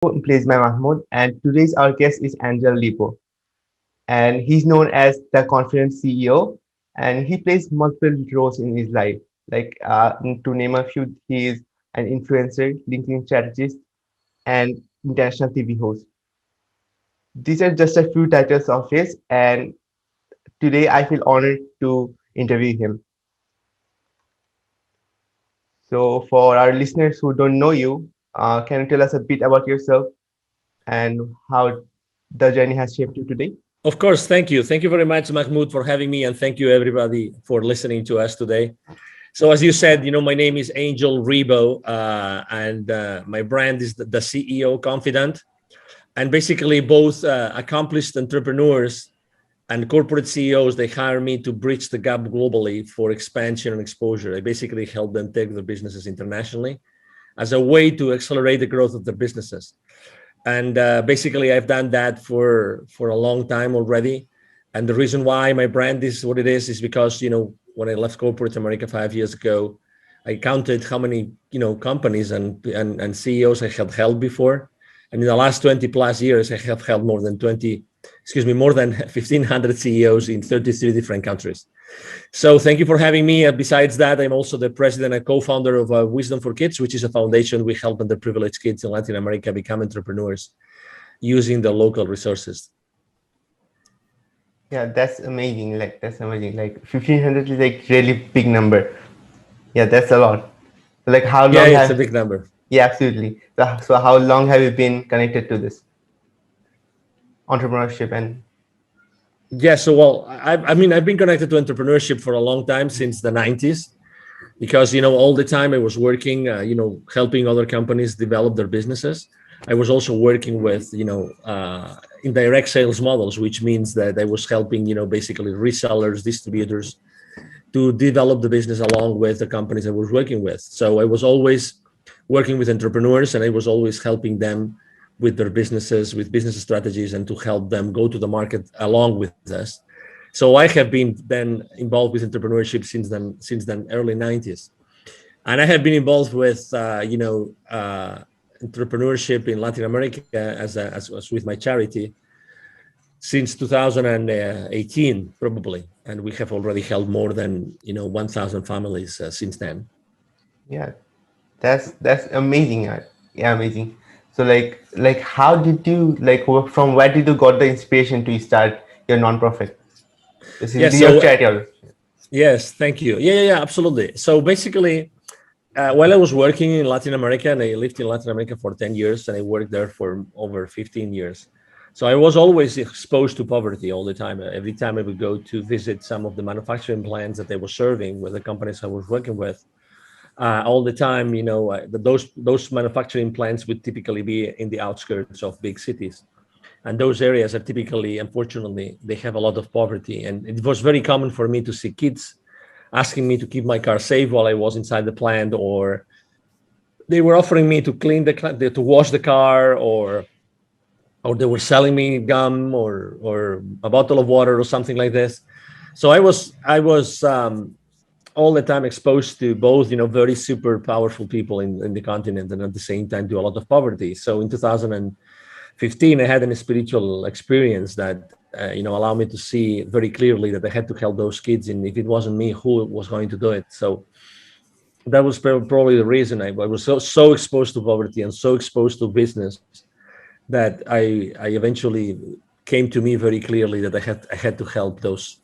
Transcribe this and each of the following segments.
Plays by Mahmoud, and today's our guest is Angel Lipo, and he's known as the Confident CEO, and he plays multiple roles in his life. To name a few, he is an influencer, LinkedIn strategist, and international TV host. These are just a few titles of his, and today I feel honored to interview him. So, for our listeners who don't know you, can you tell us a bit about yourself and how the journey has shaped you today? Of course, thank you. Thank you very much, Mahmoud, for having me, and thank you everybody for listening to us today. So, as you said, my name is Angel Rebo, and my brand is the CEO Confidant, and basically both accomplished entrepreneurs and corporate CEOs, they hire me to bridge the gap globally for expansion and exposure. I basically help them take their businesses internationally as a way to accelerate the growth of their businesses. And basically I've done that for a long time already. And the reason why my brand is what it is because when I left corporate America 5 years ago, I counted how many companies and CEOs I had held before, and in the last 20 plus years I have held more than 1,500 CEOs in 33 different countries. So thank you for having me. Besides that, I'm also the president and co-founder of Wisdom for Kids, which is a foundation we help underprivileged kids in Latin America become entrepreneurs using the local resources. Yeah, that's amazing. That's amazing. 1,500 is like really big number. Yeah, that's a lot. Like how Yeah, long it's a have? big number. Yeah, absolutely. So how long have you been connected to this entrepreneurship and? Yeah, so well, I mean, I've been connected to entrepreneurship for a long time, since the 90s, because all the time I was working, helping other companies develop their businesses. I was also working with indirect sales models, which means that I was helping basically resellers, distributors, to develop the business along with the companies I was working with. So I was always working with entrepreneurs, and I was always helping them with their businesses, with business strategies, and to help them go to the market along with us. So I have been then involved with entrepreneurship since then early 90s. And I have been involved with entrepreneurship in Latin America as with my charity since 2018 probably, and we have already helped more than 1,000 families since then. Yeah, that's amazing. Yeah, amazing. So how did you from where did you got the inspiration to start your nonprofit? This Yeah, is your so charity. yes, thank you. Yeah, absolutely. So basically, while I was working in Latin America, and I lived in Latin America for 10 years, and I worked there for over 15 years. So I was always exposed to poverty all the time. Every time I would go to visit some of the manufacturing plants that they were serving with the companies I was working with, all the time, those manufacturing plants would typically be in the outskirts of big cities. And those areas are typically, unfortunately, they have a lot of poverty. And it was very common for me to see kids asking me to keep my car safe while I was inside the plant, or they were offering me to clean to wash the car, or they were selling me gum or a bottle of water or something like this. So I was all the time exposed to both, very super powerful people in the continent, and at the same time to a lot of poverty. So in 2015, I had a spiritual experience that allowed me to see very clearly that I had to help those kids, and if it wasn't me, who was going to do it? So that was probably the reason I was so exposed to poverty and so exposed to business that I eventually came to me very clearly that I had to help those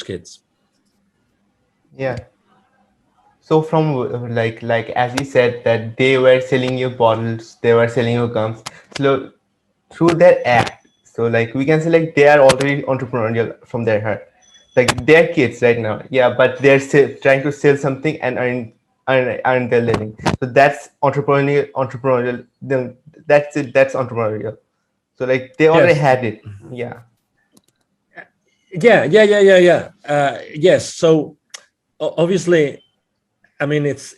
kids. Yeah. So from as you said that they were selling you bottles, they were selling you gums. So through their act, so we can say they are already entrepreneurial from their heart. Like they're kids right now, yeah, but they're still trying to sell something and earn their living. So that's entrepreneurial. Then that's it. That's entrepreneurial. So they already Yes. had it. Yeah. Yeah. Yes. So obviously, I mean, it's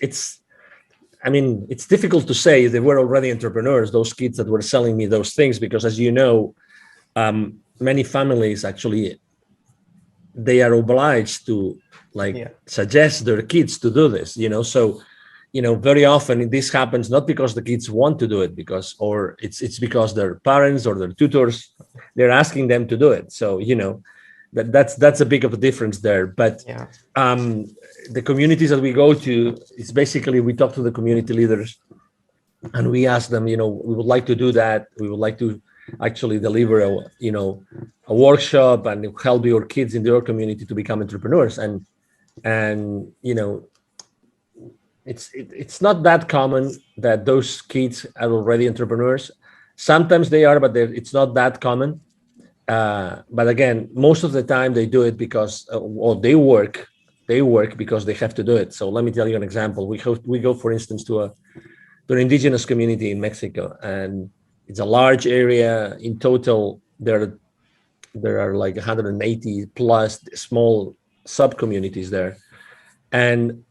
difficult to say they were already entrepreneurs, those kids that were selling me those things, because as you know, many families actually, they are obliged to Yeah. suggest their kids to do this, so very often this happens not because the kids want to do it, because or it's because their parents or their tutors, they're asking them to do it. So that's a big of a difference there. But Yeah. um, the communities that we go to, it's basically we talk to the community leaders and we ask them, we would like to do that. We would like to actually deliver a workshop and help your kids in your community to become entrepreneurs. And it's not that common that those kids are already entrepreneurs. Sometimes they are, but it's not that common. But again, most of the time they do it because, or they work because they have to do it. So let me tell you an example. We go, for instance, to an indigenous community in Mexico, and it's a large area. In total, there are like 180 plus small sub communities there, and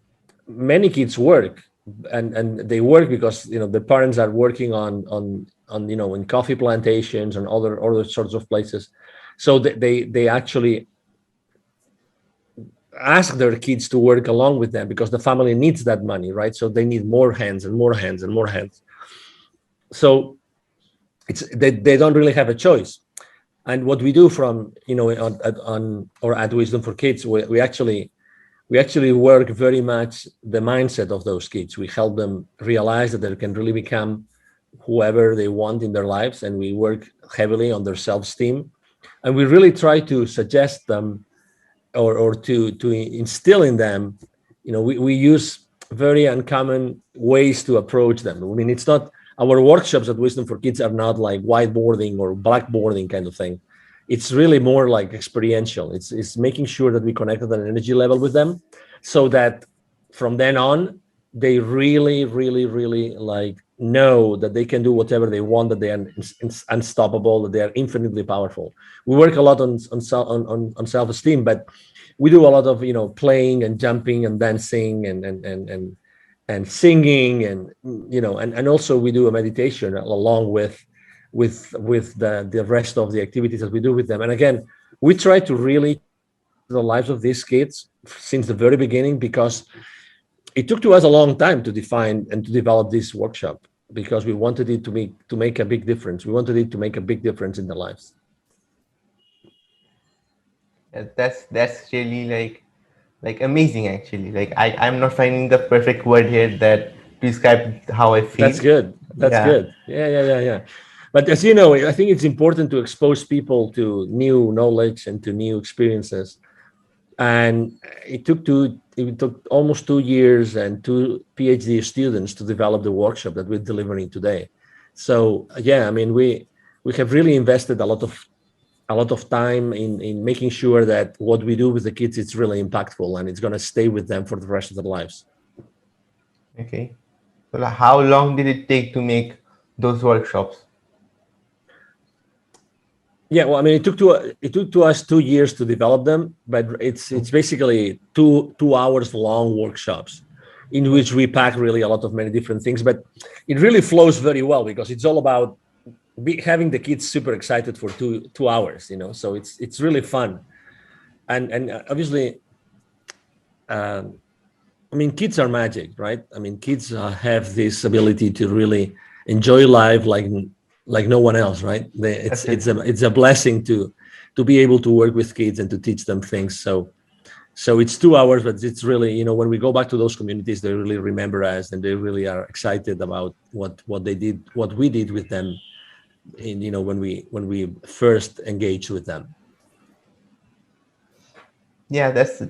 many kids work, and they work because the parents are working on in coffee plantations and other sorts of places. So they actually ask their kids to work along with them because the family needs that money, right? So they need more hands and more hands and more hands. So they don't really have a choice. And what we do from on or at Wisdom for Kids, we actually work very much the mindset of those kids. We help them realize that they can really become whoever they want in their lives, and we work heavily on their self-esteem. And we really try to suggest them, or to instill in them. We use very uncommon ways to approach them. I mean, it's not, our workshops at Wisdom for Kids are not like whiteboarding or blackboarding kind of thing. It's really more like experiential. It's making sure that we connect at an energy level with them, so that from then on they really, really, really like know that they can do whatever they want, that they are unstoppable, that they are infinitely powerful. We work a lot on self-esteem, but we do a lot of playing and jumping and dancing and singing, and also we do a meditation along with the rest of the activities that we do with them. And again, we try to really the lives of these kids since the very beginning, because it took to us a long time to define and to develop this workshop, because we wanted it to make a big difference. We wanted it to make a big difference in their lives. That's really like amazing actually. Like I'm not finding the perfect word here that to describe how I That's feel. good. That's Yeah. good. Yeah, yeah, yeah, yeah. But as you know, I think it's important to expose people to new knowledge and to new experiences. And it took almost 2 years and two PhD students to develop the workshop that we're delivering today. So yeah, I mean, we have really invested a lot of time in making sure that what we do with the kids is really impactful and it's going to stay with them for the rest of their lives. Okay. So like, how long did it take to make those workshops? Yeah, well, I mean, it took to us 2 years to develop them, but it's basically two hours long workshops in which we pack really a lot of many different things. But it really flows very well because it's all about having the kids super excited for two hours. So it's really fun, and obviously, um, I mean, kids are magic, right? I mean, kids have this ability to really enjoy life like no one else, right? It's a blessing to be able to work with kids and to teach them things. So it's 2 hours, but it's really, when we go back to those communities, they really remember us and they really are excited about what they did, what we did with them, in when we first engaged with them. Yeah, that's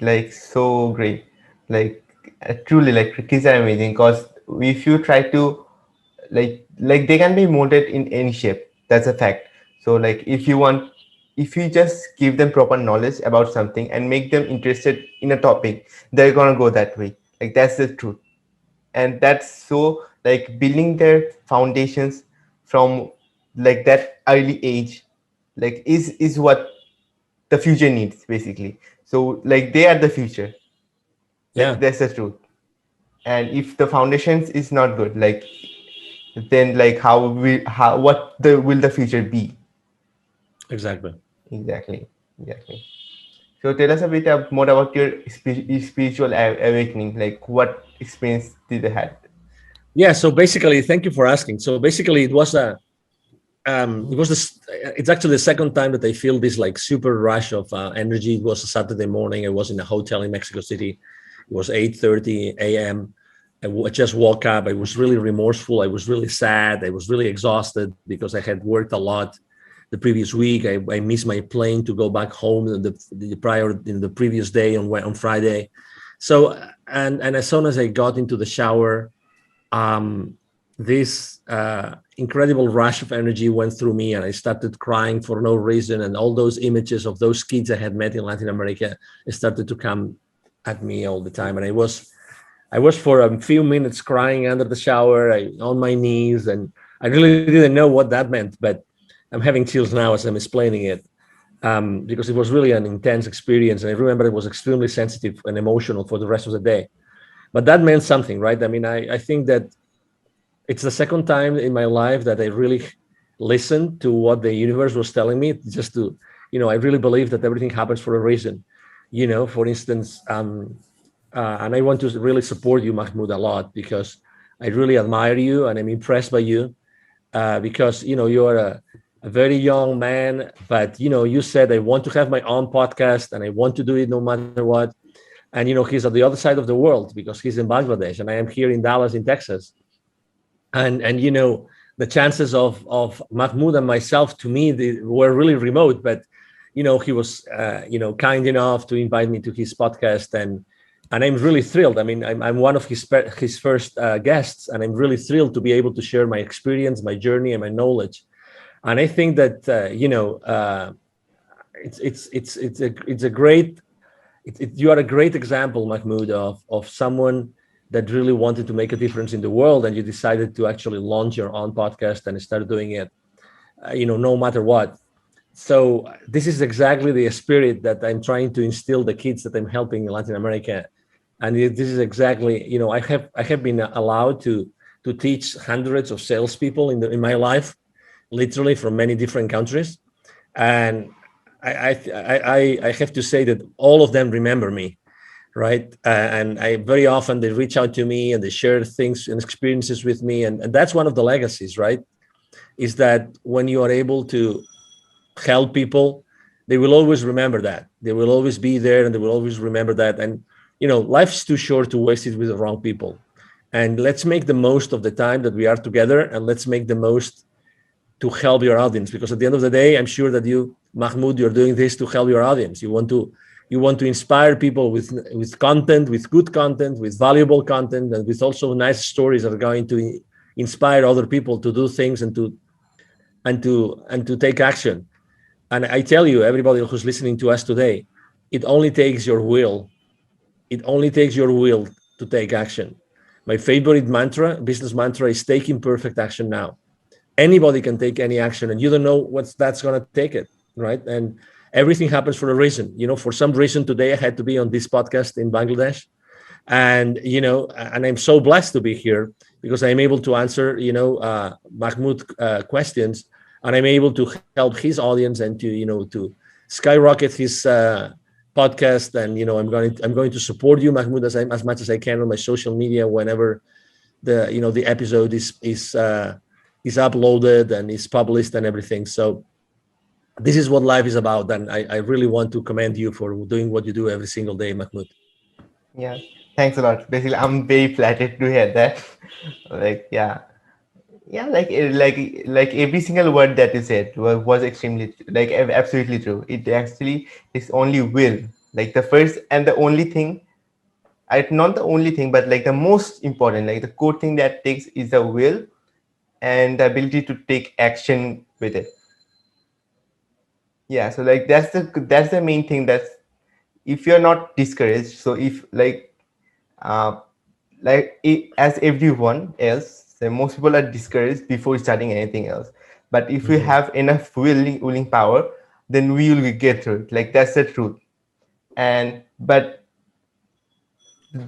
like so great. Like truly, like kids are amazing because if you try to like they can be molded in any shape. That's a fact. So like if you just give them proper knowledge about something and make them interested in a topic, they're gonna go that way. Like that's the truth. And that's so like building their foundations from like that early age like is what the future needs basically. So like they are the future. Yeah, That's the truth. And if the foundations is not good, like then like how what the will the future be? exactly. Exactly. Exactly. So tell us a bit more about your spiritual awakening. Like what experience did you had? Yeah. So basically, thank you for asking. So basically, it was this. It's actually the second time that I feel this like super rush of energy. It was a Saturday morning. I was in a hotel in Mexico City. It was 8:30 a.m. I just woke up. I was really remorseful. I was really sad. I was really exhausted because I had worked a lot the previous week. I missed my plane to go back home the previous day on Friday. So and as soon as I got into the shower, um, this incredible rush of energy went through me, and I started crying for no reason. And all those images of those kids I had met in Latin America started to come at me all the time. And I was for a few minutes crying under the shower, on my knees, and I really didn't know what that meant. But I'm having chills now as I'm explaining it, because it was really an intense experience, and I remember it was extremely sensitive and emotional for the rest of the day. But that meant something, right? I mean, I think that it's the second time in my life that I really listened to what the universe was telling me. Just to, I really believe that everything happens for a reason. For instance, and I want to really support you, Mahmoud, a lot, because I really admire you and I'm impressed by you, because you are a very young man, but you said I want to have my own podcast and I want to do it no matter what. And he's at the other side of the world because he's in Bangladesh and I am here in Dallas, in Texas. And the chances of Mahmoud and myself, to me, they were really remote. But he was kind enough to invite me to his podcast, and I'm really thrilled. I mean, I'm one of his first guests, and I'm really thrilled to be able to share my experience, my journey, and my knowledge. And I think that it's a great you are a great example, Mahmoud, of someone that really wanted to make a difference in the world, and you decided to actually launch your own podcast and start doing it, no matter what. So this is exactly the spirit that I'm trying to instill the kids that I'm helping in Latin America, and this is exactly, I have been allowed to teach hundreds of salespeople in my life, literally from many different countries, and I have to say that all of them remember me, right? And I very often they reach out to me and they share things and experiences with me, and that's one of the legacies, right? Is that when you are able to help people, they will always remember that. They will always be there, and they will always remember that. And life's too short to waste it with the wrong people. And let's make the most of the time that we are together, and let's make the most to help your audience, because at the end of the day, I'm sure that you, Mahmoud, you're doing this to help your audience. You want to inspire people with content, with good content, with valuable content, and with also nice stories that are going to inspire other people to do things and to take action. And I tell you, everybody who's listening to us today, it only takes your will. It only takes your will to take action. My favorite business mantra, is taking perfect action now. Anybody can take any action, and you don't know what's that's going to take it, right? And everything happens for a reason. For some reason today I had to be on this podcast in Bangladesh, and I'm so blessed to be here because I'm able to answer Mahmoud questions, and I'm able to help his audience and to skyrocket his podcast. And I'm going to support you, Mahmoud, as much as I can on my social media whenever the episode is uploaded and is published and everything. So this is what life is about, and I really want to commend you for doing what you do every single day, Mahmoud. Yeah, thanks a lot. Basically, I'm very flattered to hear that. Like, yeah, yeah, like every single word that you said was extremely like absolutely true. It actually is only will, like the first and the only thing. Not the only thing, but like the most important, like the core thing that takes is the will and the ability to take action with it. Yeah, so like that's the main thing. That's if you're not discouraged. So if uh, as everyone else, so most people are discouraged before starting anything else. But if we Mhm. have enough willing power, then we will get through it. Like that's the truth. And but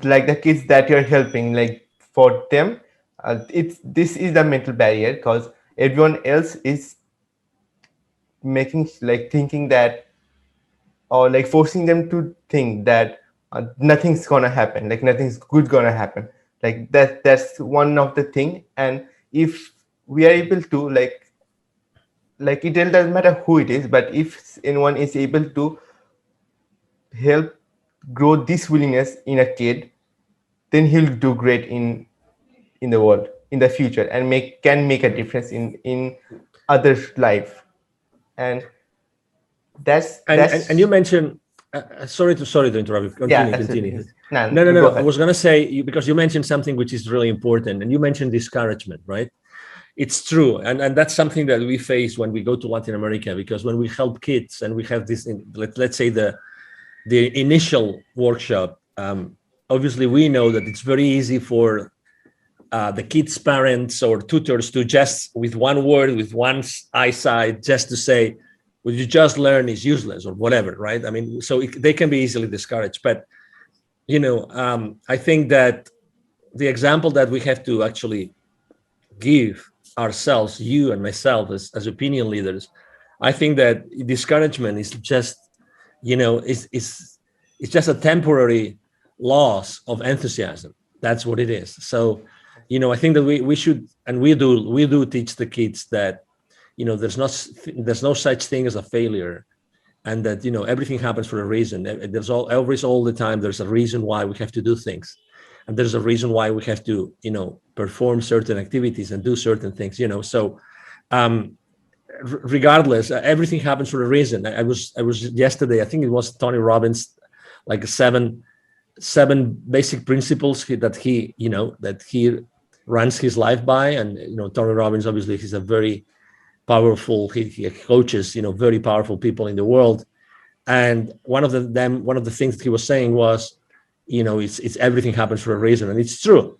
like the kids that you're helping, like for them, it's this is the mental barrier because everyone else is making like thinking that or like forcing them to think that nothing's gonna happen, like nothing's good gonna happen. Like that's one of the thing. And if we are able to like it doesn't matter who it is, but if anyone is able to help grow this willingness in a kid, then he'll do great in the world in the future, and make a difference in others life. And And you that's mentioned, sorry to interrupt you. yeah, Continue. absolutely. Nah, No, no, go no. I ahead. was gonna say because you mentioned something which is really important, and you mentioned discouragement, right? It's true, and that's something that we face when we go to Latin America, because when we help kids and we have this, let's say the initial workshop, obviously we know that it's very easy for the kids' parents or tutors to just with one word, with one eyesight, just to say, "What you just learn is useless" or whatever, right? I mean, so they can be easily discouraged. But I think that the example that we have to actually give ourselves, you and myself, as opinion leaders, I think that discouragement is just, it's just a temporary loss of enthusiasm. That's what it is. So, I think that we should, and we do teach the kids that, there's no such thing as a failure, and that everything happens for a reason. There's all the time there's a reason why we have to do things, and there's a reason why we have to perform certain activities and do certain things. So um regardless, everything happens for a reason. I was yesterday, I think it was Tony Robbins, like seven basic principles that he runs his life by. And Tony Robbins, obviously, he's a very powerful, he coaches very powerful people in the world. And one of the things that he was saying was, it's everything happens for a reason. And it's true.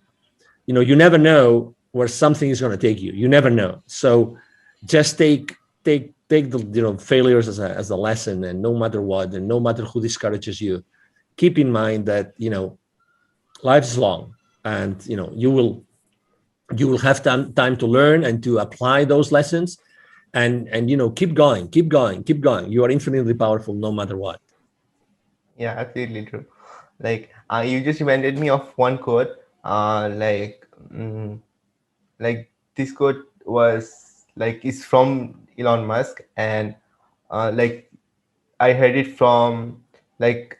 You never know where something is going to take you. You never know. So just take the failures as a lesson. And no matter what, and no matter who discourages you, keep in mind that life is long, and you will have time to learn and to apply those lessons. And keep going, keep going, keep going. You are infinitely powerful no matter what. Yeah, absolutely true. Like you just reminded me of one quote. Like this quote was like is from Elon Musk, and like I heard it from like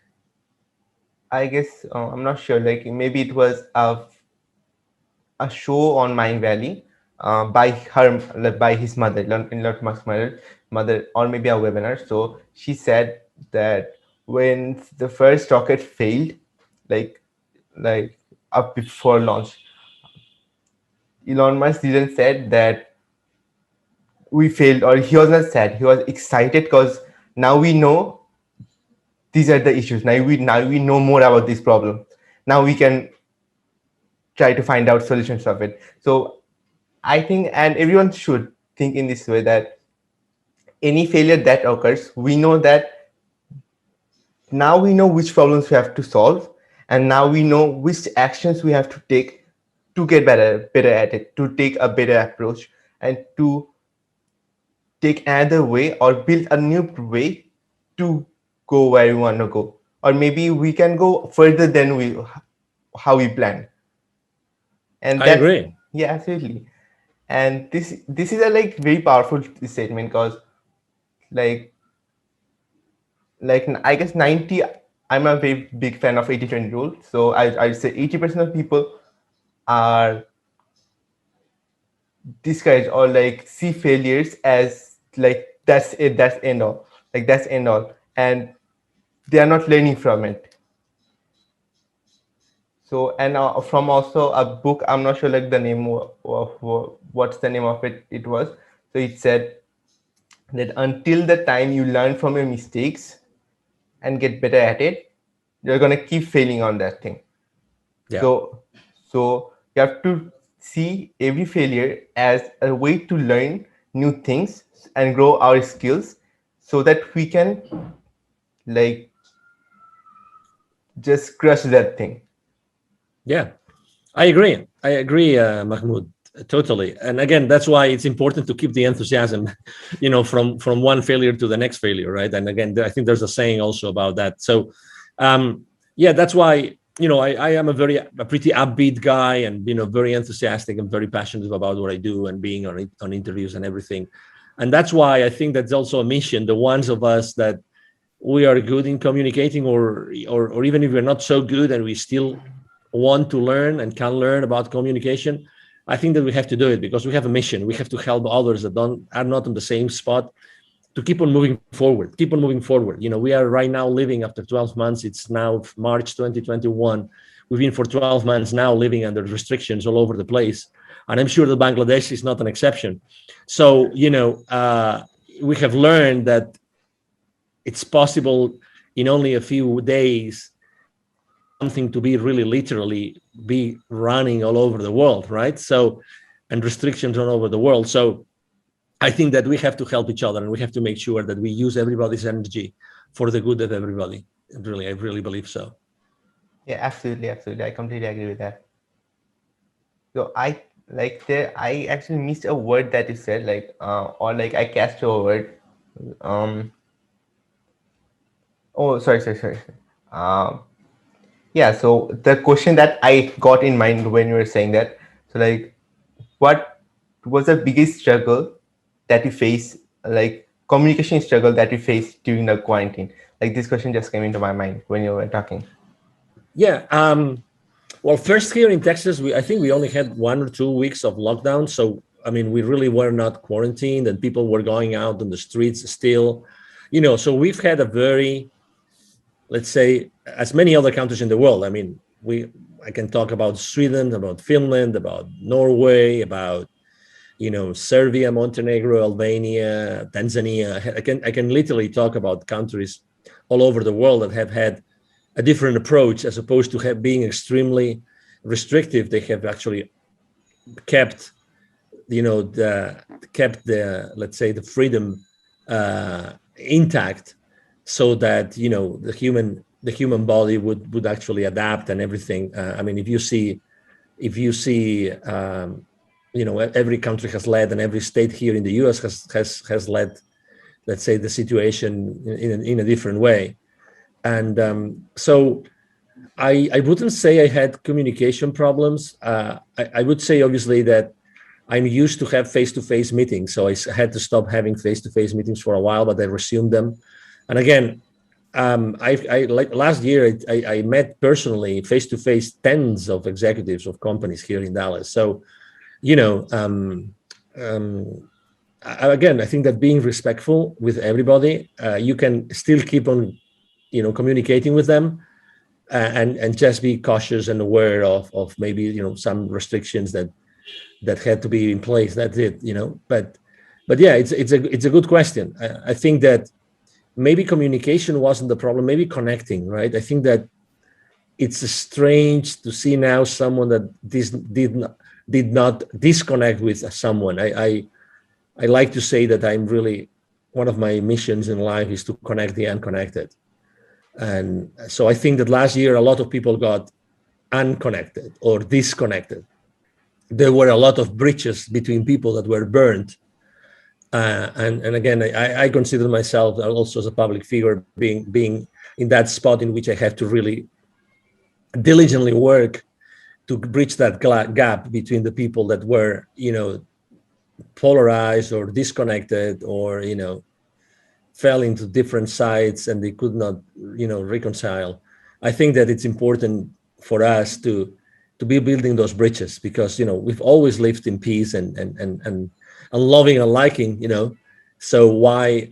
I guess I'm not sure. Like maybe it was a show on Mind Valley by her like, by his mother, Elon Musk's mother, or maybe a webinar. So she said that when the first rocket failed, like like up before launch, Elon Musk didn't said that we failed, or he was not sad. He was excited because now we know these are the issues. Now we know more about this problem. Now we can try to find out solutions of it. So I think, and everyone should think in this way, that any failure that occurs, we know that now we know which problems we have to solve, and now we know which actions we have to take to get better at it, to take a better approach, and to take another way or build a new way to go where we want to go, or maybe we can go further than we how we plan. And I that, agree. yeah, absolutely. And this is a like very powerful statement, because like I guess 90, I'm a very big fan of 80/20 rule. So I'd say 80% of people are discouraged or like see failures as like that's it, that's end all, like that's end all, and they are not learning from it. So, and from also a book, I'm not sure like the name of what's the name of it, it was. So it said that until the time you learn from your mistakes and get better at it, you're gonna keep failing on that thing. Yeah. So, so you have to see every failure as a way to learn new things and grow our skills, so that we can like just crush that thing. Yeah, I agree. I agree, Mahmoud. Totally. And again, that's why it's important to keep the enthusiasm, from one failure to the next failure, right? And again, I think there's a saying also about that. So, yeah, that's why, I am a pretty upbeat guy, and very enthusiastic and very passionate about what I do, and being on interviews and everything. And that's why I think that's also a mission. The ones of us that we are good in communicating, or even if we're not so good and we still want to learn and can learn about communication, I think that we have to do it because we have a mission. We have to help others that are not on the same spot, to keep on moving forward, we are right now living, after 12 months, it's now March 2021. We've been for 12 months now living under restrictions all over the place. And I'm sure that Bangladesh is not an exception. So, we have learned that it's possible in only a few days for something to be really literally be running all over the world, right? So, and restrictions all over the world. So I think that we have to help each other, and we have to make sure that we use everybody's energy for the good of everybody. Really, I really believe so. Yeah, absolutely, absolutely. I completely agree with that. So I actually missed a word that you said, or like I catched a word. Um, oh, sorry. Um, yeah. So the question that I got in mind when you were saying that, so like, what was the biggest struggle that you face, like communication struggle that you faced during the quarantine? Like this question just came into my mind when you were talking. Yeah. Well, first, here in Texas, I think we only had 1 or 2 weeks of lockdown. So, I mean, we really were not quarantined, and people were going out on the streets still. So we've had a very, let's say, as many other countries in the world. I mean, I can talk about Sweden, about Finland, about Norway, about Serbia, Montenegro, Albania, Tanzania. I can literally talk about countries all over the world that have had a different approach, as opposed to being extremely restrictive. They have actually kept, the, let's say, the freedom intact, so that the human body would actually adapt and everything. I mean, if you see every country has led, and every state here in the US has led, let's say, the situation in a different way. And so I wouldn't say I had communication problems. I would say, obviously, that I'm used to have face-to-face meetings, so I had to stop having face-to-face meetings for a while, but I resumed them. And again, I like last year, I met personally face-to-face tens of executives of companies here in Dallas. So, you know, again, I think that being respectful with everybody, you can still keep on, communicating with them, and just be cautious and aware of maybe some restrictions that had to be in place. That's it. But yeah, it's a good question. I think that maybe communication wasn't the problem. Maybe connecting, right? I think that it's strange to see now someone that did not disconnect with someone. I like to say that I'm really, one of my missions in life is to connect the unconnected. And so I think that last year a lot of people got unconnected or disconnected. There were a lot of bridges between people that were burned. And again, I consider myself also as a public figure being in that spot in which I have to really diligently work to bridge that gap between the people that were, polarized or disconnected, or, fell into different sides and they could not, reconcile. I think that it's important for us to be building those bridges, because, we've always lived in peace and loving and liking, so why,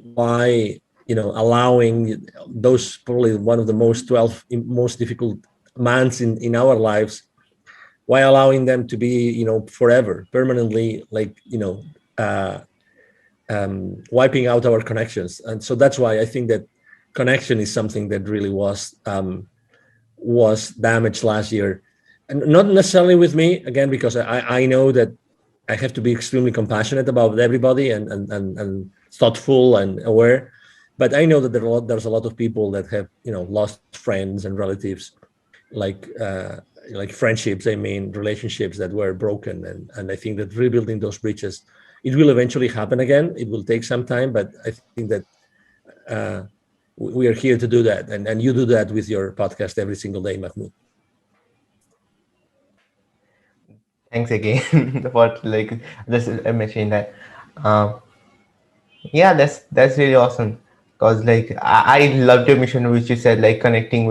allowing those, probably one of the most difficult months in our lives, why allowing them to be, forever, permanently, like, wiping out our connections. And so that's why I think that connection is something that really was damaged last year, and not necessarily with me, again, because I know that I have to be extremely compassionate about everybody, and thoughtful and aware. But I know that there's a lot of people that have, lost friends and relatives, like, like friendships, I mean relationships that were broken, and I think that rebuilding those bridges, it will eventually happen again. It will take some time, but I think that uh, we are here to do that, and you do that with your podcast every single day, Mahmoud. Thanks again for like just mentioning that. Um, yeah, that's really awesome. Cause like I loved your mission, which you said like connecting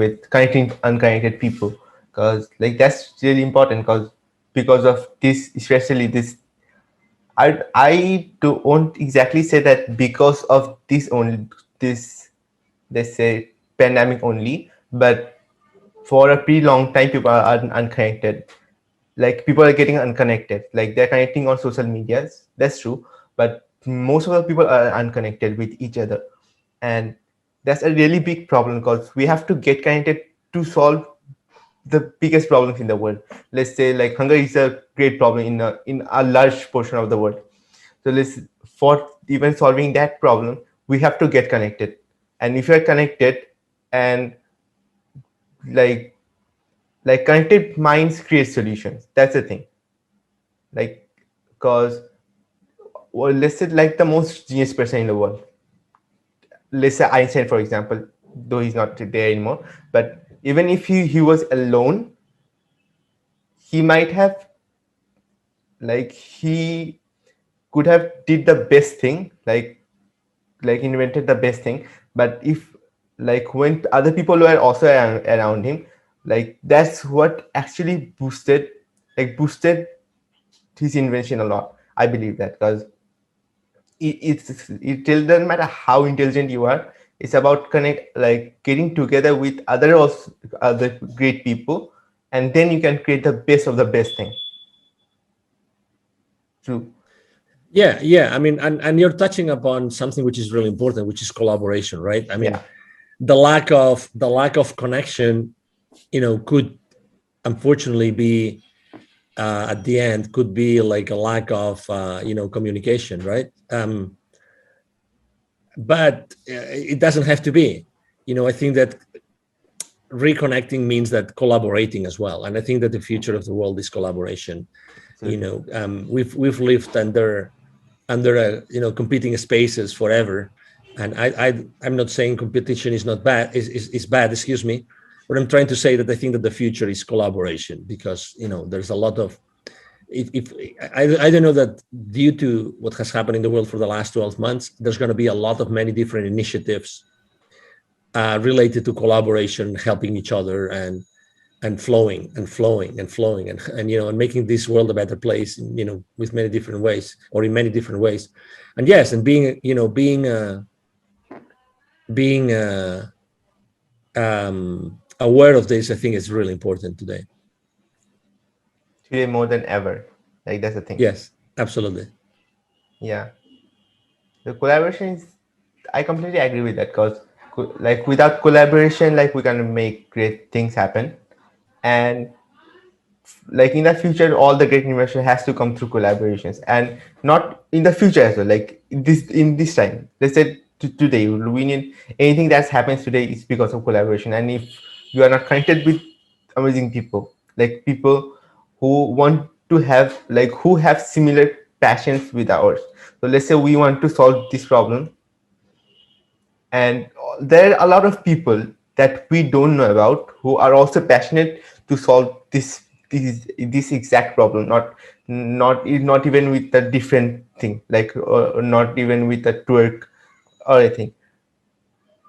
unconnected people. Cause like that's really important. Cause because of this, especially this, I don't exactly say that because of this only this, let's say, pandemic only, but for a pretty long time people are unconnected. Like people are getting unconnected, like they're connecting on social medias, that's true, but most of the people are unconnected with each other. And that's a really big problem because we have to get connected to solve the biggest problems in the world. Let's say like hunger is a great problem in a large portion of the world. So let's, for even solving that problem, we have to get connected. And if you're connected, and like connected minds create solutions, that's the thing. Like, because, well, let's say like the most genius person in the world, let's say Einstein for example, though he's not there anymore, but even if he was alone, he might have, like, he could have did the best thing, like invented the best thing. But if, like, when other people were also around him, like that's what actually boosted his invention a lot. I believe that, because it doesn't matter how intelligent you are. It's about like getting together with other great people, and then you can create the best of the best thing. True. Yeah, yeah. I mean, and you're touching upon something which is really important, which is collaboration, right? I mean, Yeah. the lack of connection, could unfortunately be at the end could be like a lack of communication, right? But it doesn't have to be. I think that reconnecting means that collaborating as well, and I think that the future of the world is collaboration. Absolutely. We've lived under competing spaces forever, and I'm not saying competition is not bad, is bad, excuse me, but I'm trying to say that I think that the future is collaboration, because there's a lot of, if I don't know, that due to what has happened in the world for the last 12 months, there's going to be a lot of many different initiatives related to collaboration, helping each other, and flowing and flowing and flowing, and making this world a better place, with many different ways, or in many different ways. And yes, and being aware of this, I think, is really important today. Today more than ever. Like that's the thing. Yes, absolutely. Yeah. The collaboration is, I completely agree with that, because like without collaboration, like we can make great things happen. And like in the future, all the great innovation has to come through collaborations, and not in the future as well, like in this time, let's say today we need anything that happens today is because of collaboration. And if you are not connected with amazing people, like people who want to have, like who have similar passions with ours, so let's say we want to solve this problem, and there are a lot of people that we don't know about who are also passionate to solve this exact problem, not even with a different thing, like not even with a twerk or anything.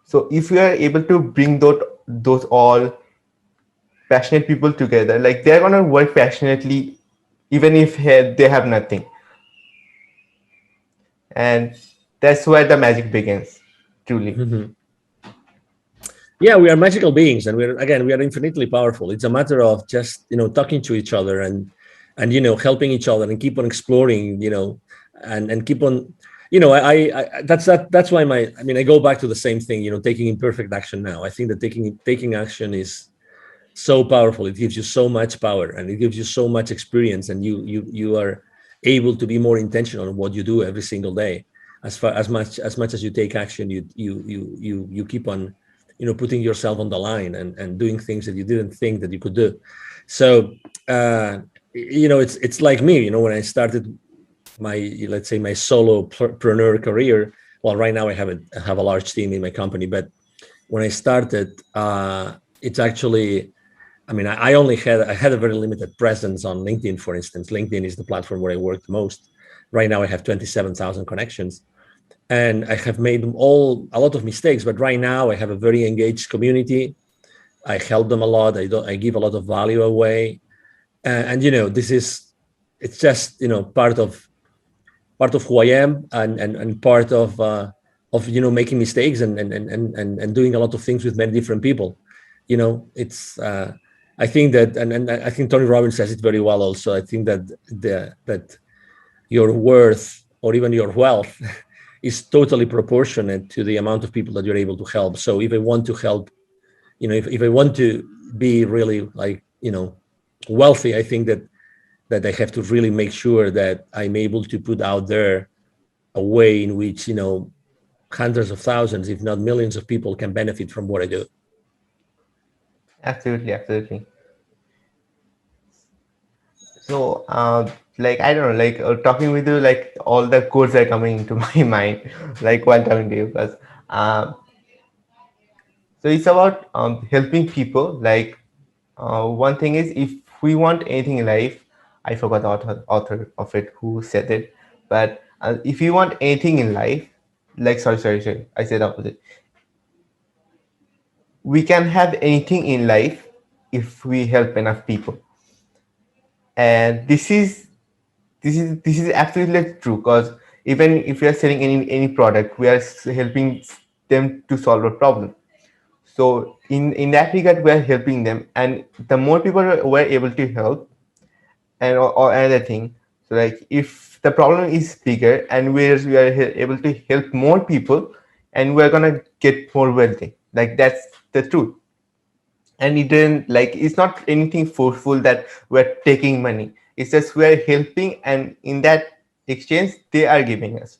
So if we are able to bring those all passionate people together, like they're gonna work passionately even if they have nothing. And that's where the magic begins, truly. Mhm. Yeah, we are magical beings, and we are infinitely powerful. It's a matter of just talking to each other, and helping each other, and keep on exploring, and keep on, that's why I go back to the same thing, taking imperfect action now. I think that taking action is so powerful. It gives you so much power, and it gives you so much experience, and you are able to be more intentional on what you do every single day. As much as you take action, you keep on putting yourself on the line and doing things that you didn't think that you could do. So it's like me, when I started my, let's say, my solopreneur career. Well, right now I have a large team in my company, but when I started, it's actually, I mean, I had a very limited presence on LinkedIn, for instance. LinkedIn is the platform where I work the most. Right now I have 27,000 connections, and I have made a lot of mistakes, but right now I have a very engaged community. I help them a lot. I give a lot of value away. And this is, it's just, part of who I am, and part of making mistakes, and doing a lot of things with many different people. It's I think that, and I think Tony Robbins says it very well also. I think that that your worth, or even your wealth, is totally proportionate to the amount of people that you're able to help. So if I want to help, if I want to be really, like, wealthy, I think that I have to really make sure that I'm able to put out there a way in which, hundreds of thousands, if not millions of people can benefit from what I do. Absolutely, absolutely. So, like, I don't know, like, talking with you, like all the codes are coming into my mind, like while talking to you, because um, so it's about helping people. Like, one thing is, if we want anything in life, I forgot the author of it who said it, but if you want anything in life, like, sorry, I said opposite. We can have anything in life if we help enough people, and this is absolutely true, because even if we are selling any product, we are helping them to solve a problem. So in that regard, we are helping them, and the more people we're able to help, and or another thing, so like if the problem is bigger and we are able to help more people, and we're gonna get more wealthy, like that's the truth. And it didn't, like, it's not anything forceful that we're taking money. It's just we're helping, and in that exchange they are giving us.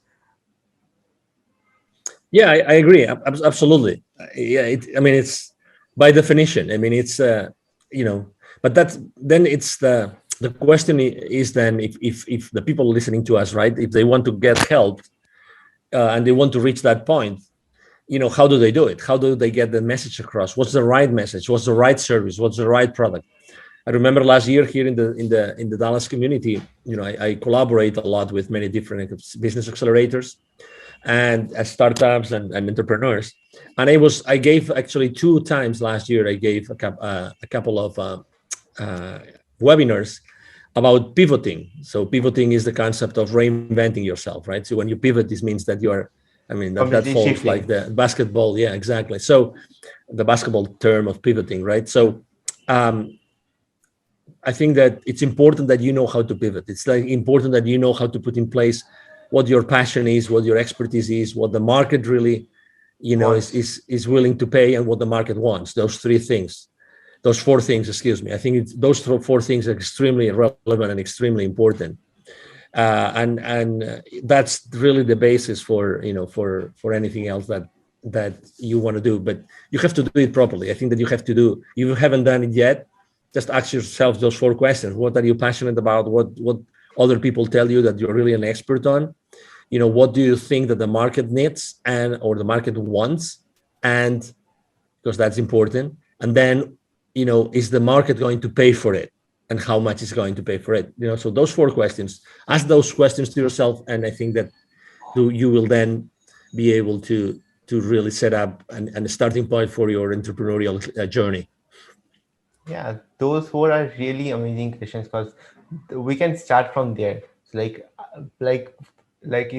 Yeah, I agree. Absolutely. Yeah, I mean, it's by definition. I mean, it's you know, but that's then it's the question is then, if the people listening to us, right, if they want to get help, and they want to reach that point, how do they do it? How do they get the message across? What's the right message? What's the right service? What's the right product? I remember last year here in the Dallas community, I collaborate a lot with many different business accelerators and startups and entrepreneurs. And I gave actually 2 times last year. I gave a couple of uh, webinars about pivoting. So pivoting is the concept of reinventing yourself, right? So when you pivot, this means that I mean, that Completely falls like shifting. the basketball. Yeah, exactly. So the basketball term of pivoting, right? So um, I think that it's important that you know how to pivot. It's like important that you know how to put in place what your passion is, what your expertise is, what the market really, Wants. is willing to pay, and what the market wants. Those 3 things, those 4 things, excuse me. I think those 4 things are extremely relevant and extremely important. And that's really the basis for anything else that you want to do. But you have to do it properly. I think that you have to do. If you haven't done it yet, just ask yourself those 4 questions. What are you passionate about? What other people tell you that you're really an expert on? What do you think that the market needs or the market wants? And because that's important. And then, is the market going to pay for it? And how much is going to pay for it? So those 4 questions, ask those questions to yourself. And I think that you will then be able to really set up a starting point for your entrepreneurial journey. Yeah, those four are really amazing questions, because we can start from there. So like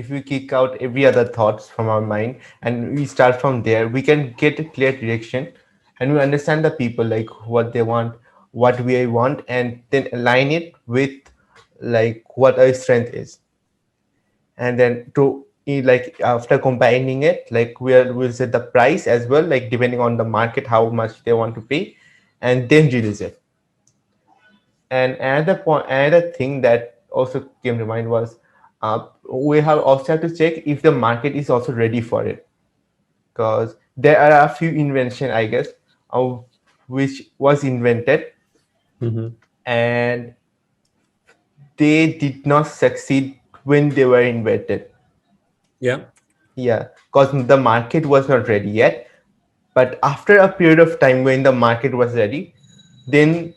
if we kick out every other thoughts from our mind and we start from there, we can get a clear direction, and we understand the people, like what they want, what we want, and then align it with like what our strength is. And then to like after combining it, like we'll set the price as well, like depending on the market how much they want to pay, and then release it. And another thing that also came to mind was we have also have to check if the market is also ready for it, because there are a few invention, I guess, of which was invented Hmm. and they did not succeed when they were invented. Yeah. Yeah, because the market was not ready yet. But after a period of time when the market was ready, then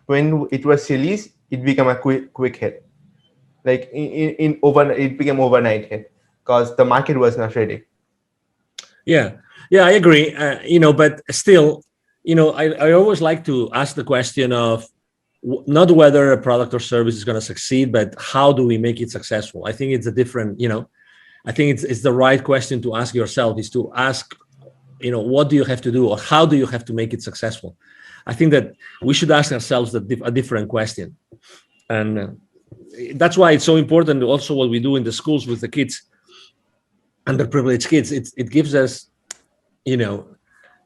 when it was released, it became a quick hit. Like in overnight, it became overnight hit because the market was not ready. Yeah, yeah, I agree. But still, I always like to ask the question of not whether a product or service is going to succeed, but how do we make it successful? I think it's a different, I think it's the right question to ask yourself is to ask, what do you have to do or how do you have to make it successful? I think that we should ask ourselves a different question. And that's why it's so important also what we do in the schools with the kids, underprivileged kids. It gives us, you know,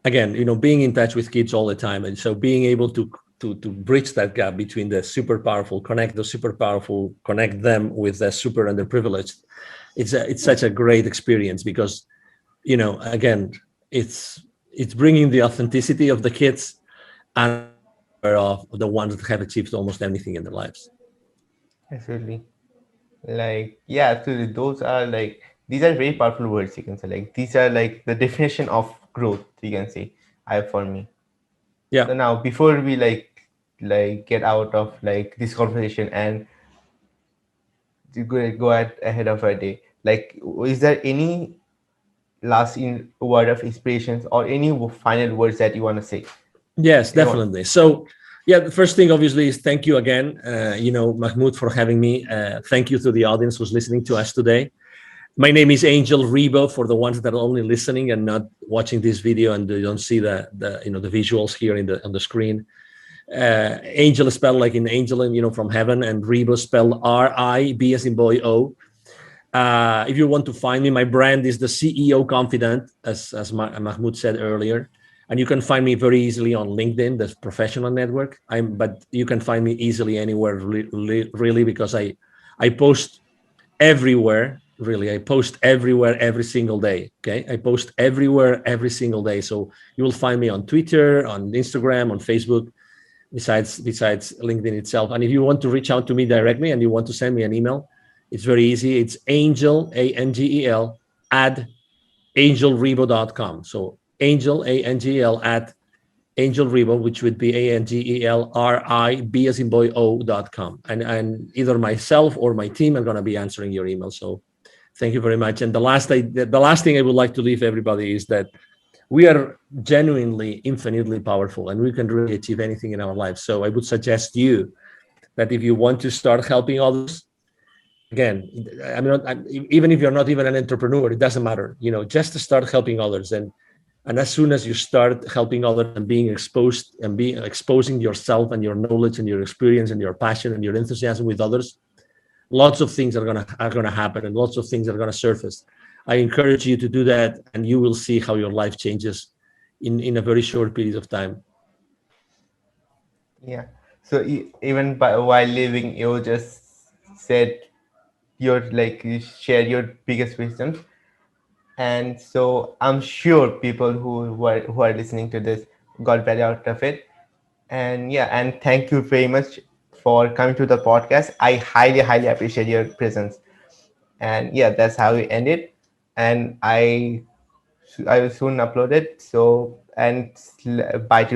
again, being in touch with kids all the time, and so being able to bridge that gap between the super powerful, connect the super powerful, connect them with the super underprivileged. It's such a great experience because, again, it's bringing the authenticity of the kids and also the power of the ones that have achieved almost anything in their lives. Absolutely. Like, yeah, absolutely. Those are like, these are very powerful words, you can say. Like, these are like the definition of growth, you can say, I for me. Yeah. So now, before we like get out of like this conversation and to go ahead of our day, like, is there any last word of inspirations or any final words that you want to say? Yes, Anyone? definitely. So, yeah, the first thing obviously is thank you again, Mahmoud, for having me. Thank you to the audience who's listening to us today. My name is Angel Rebo for the ones that are only listening and not watching this video and they don't see the visuals here on the screen. Angel is spelled like in angel, and from heaven, and Rebo spelled R-I-B as in boy O. If you want to find me, my brand is the CEO Confidant, as Mahmoud said earlier, and you can find me very easily on LinkedIn, the professional network. But you can find me easily anywhere, really, because I post everywhere. Really, I post everywhere every single day. Okay, I post everywhere every single day. So you will find me on Twitter, on Instagram, on Facebook. Besides LinkedIn itself. And if you want to reach out to me directly and you want to send me an email, it's very easy. It's Angel, Angel, at angelrebo.com. So Angel, Angel, at angelrebo, which would be ANGELRIB as in boy O.com. And either myself or my team are going to be answering your email. So thank you very much. And the last thing I would like to leave everybody is that we are genuinely infinitely powerful and we can really achieve anything in our lives. So I would suggest you that if you want to start helping others, again, even if you're not even an entrepreneur, it doesn't matter, just to start helping others. And as soon as you start helping others and being exposed and being exposing yourself and your knowledge and your experience and your passion and your enthusiasm with others, lots of things are gonna happen and lots of things are gonna surface. I encourage you to do that, and you will see how your life changes in a very short period of time. Yeah. So even while living, you just said your like you share your biggest wisdom, and so I'm sure people who are listening to this got value out of it. And yeah, and thank you very much for coming to the podcast. I highly appreciate your presence. And yeah, that's how we end it. And I will soon upload it. So and bye to